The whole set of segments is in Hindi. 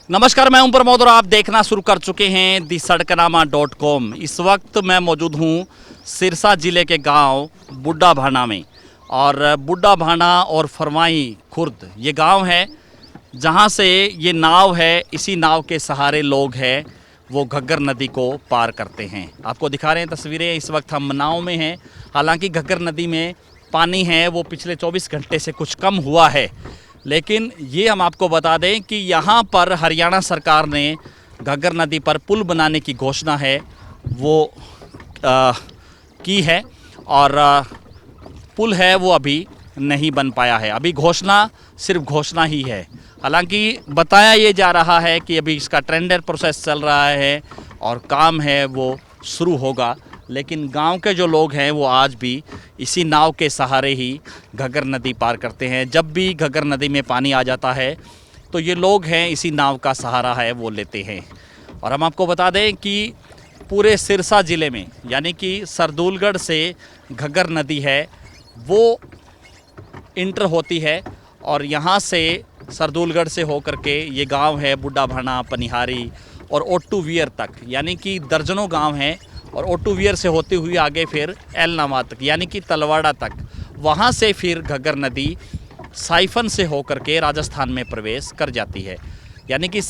नमस्कार, मैं हूं प्रमोद और आप देखना शुरू कर चुके हैं दी-सड़कनामा.com। इस वक्त मैं मौजूद हूं सिरसा ज़िले के गांव बुड्ढा भाना में। और बुड्ढा भाना और फरवाई खुर्द ये गांव है जहां से ये नाव है, इसी नाव के सहारे लोग हैं वो घग्गर नदी को पार करते हैं। आपको दिखा रहे हैं तस्वीरें। इस वक्त हम नाव में हैं। हालांकि घग्गर नदी में पानी है वो पिछले 24 घंटे से कुछ कम हुआ है, लेकिन ये हम आपको बता दें कि यहाँ पर हरियाणा सरकार ने घग्गर नदी पर पुल बनाने की घोषणा है वो की है। और पुल है वो अभी नहीं बन पाया है। अभी घोषणा सिर्फ घोषणा ही है। हालांकि बताया ये जा रहा है कि अभी इसका टेंडर प्रोसेस चल रहा है और काम है वो शुरू होगा, लेकिन गांव के जो लोग हैं वो आज भी इसी नाव के सहारे ही घग्गर नदी पार करते हैं। जब भी घग्गर नदी में पानी आ जाता है तो ये लोग हैं इसी नाव का सहारा है वो लेते हैं। और हम आपको बता दें कि पूरे सिरसा ज़िले में यानी कि सरदूलगढ़ से घग्गर नदी है वो इंटर होती है और यहाँ से सरदूलगढ़ से होकर के ये गांव है बुड्ढा भाना, पनिहारी और ओट्टू वियर तक, यानी कि दर्जनों गांव हैं। और ओट्टू वियर से होती हुई आगे फिर एलनामा तक यानी कि तलवाड़ा तक, वहाँ से फिर घग्गर नदी साइफन से होकर के राजस्थान में प्रवेश कर जाती है। यानी कि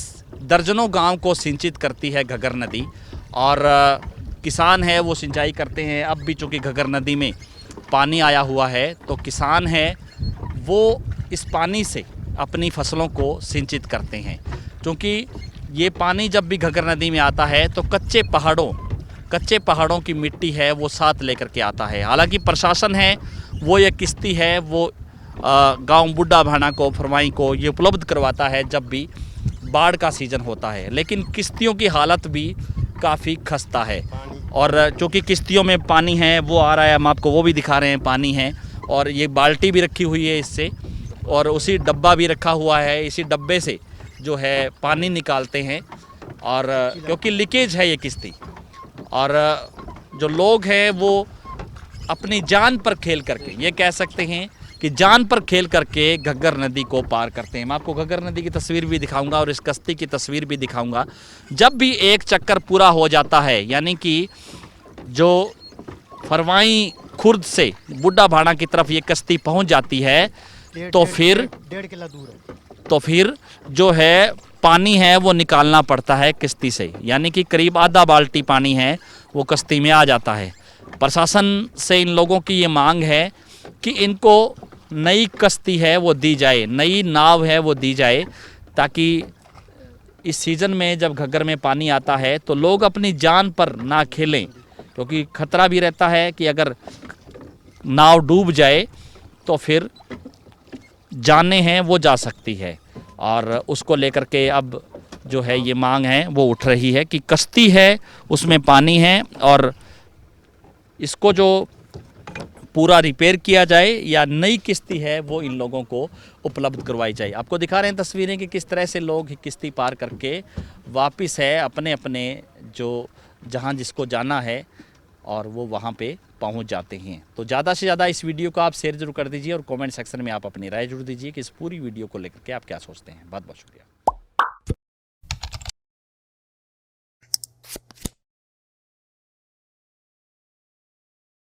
दर्जनों गांव को सिंचित करती है घग्गर नदी। और किसान है वो सिंचाई करते हैं। अब भी चूँकि घग्गर नदी में पानी आया हुआ है तो किसान है वो इस पानी से अपनी फसलों को सिंचित करते हैं। क्योंकि ये पानी जब भी घग्गर नदी में आता है तो कच्चे पहाड़ों की मिट्टी है वो साथ लेकर के आता है। हालांकि प्रशासन है वो ये किश्ती है वो गांव बुड्ढा भाना को, फरवाई को ये उपलब्ध करवाता है जब भी बाढ़ का सीज़न होता है। लेकिन किश्तियों की हालत भी काफ़ी खस्ता है। और चूँकि किश्तियों में पानी है वो आ रहा है, हम आपको वो भी दिखा रहे हैं, पानी है। और ये बाल्टी भी रखी हुई है इससे, और उसी डब्बा भी रखा हुआ है। इसी डब्बे से जो है पानी निकालते हैं। और क्योंकि लीकेज है ये किश्ती, और जो लोग हैं वो अपनी जान पर खेल करके, ये कह सकते हैं कि जान पर खेल करके घग्गर नदी को पार करते हैं। मैं आपको घग्गर नदी की तस्वीर भी दिखाऊंगा और इस कश्ती की तस्वीर भी दिखाऊंगा। जब भी एक चक्कर पूरा हो जाता है, यानी कि जो फरवाई खुर्द से बुड्ढा भाना की तरफ ये कश्ती पहुंच जाती है तो फिर 1.5 किला दूर है। तो फिर जो है पानी है वो निकालना पड़ता है किश्ती से, यानी कि करीब आधा बाल्टी पानी है वो कश्ती में आ जाता है। प्रशासन से इन लोगों की ये मांग है कि इनको नई कश्ती है वो दी जाए, नई नाव है वो दी जाए, ताकि इस सीज़न में जब घग्गर में पानी आता है तो लोग अपनी जान पर ना खेलें। क्योंकि खतरा भी रहता है कि अगर नाव डूब जाए तो फिर जानें हैं वो जा सकती है। और उसको लेकर के अब जो है ये मांग है वो उठ रही है कि कश्ती है उसमें पानी है और इसको जो पूरा रिपेयर किया जाए या नई किश्ती है वो इन लोगों को उपलब्ध करवाई जाए। आपको दिखा रहे हैं तस्वीरें कि किस तरह से लोग किश्ती पार करके वापस है अपने अपने जो जहां जिसको जाना है और वो वहां पे पहुंच जाते हैं। तो ज़्यादा से ज़्यादा इस वीडियो को आप शेयर जरूर कर दीजिए और कमेंट सेक्शन में आप अपनी राय जरूर दीजिए कि इस पूरी वीडियो को लेकर के आप क्या सोचते हैं। बहुत बहुत शुक्रिया।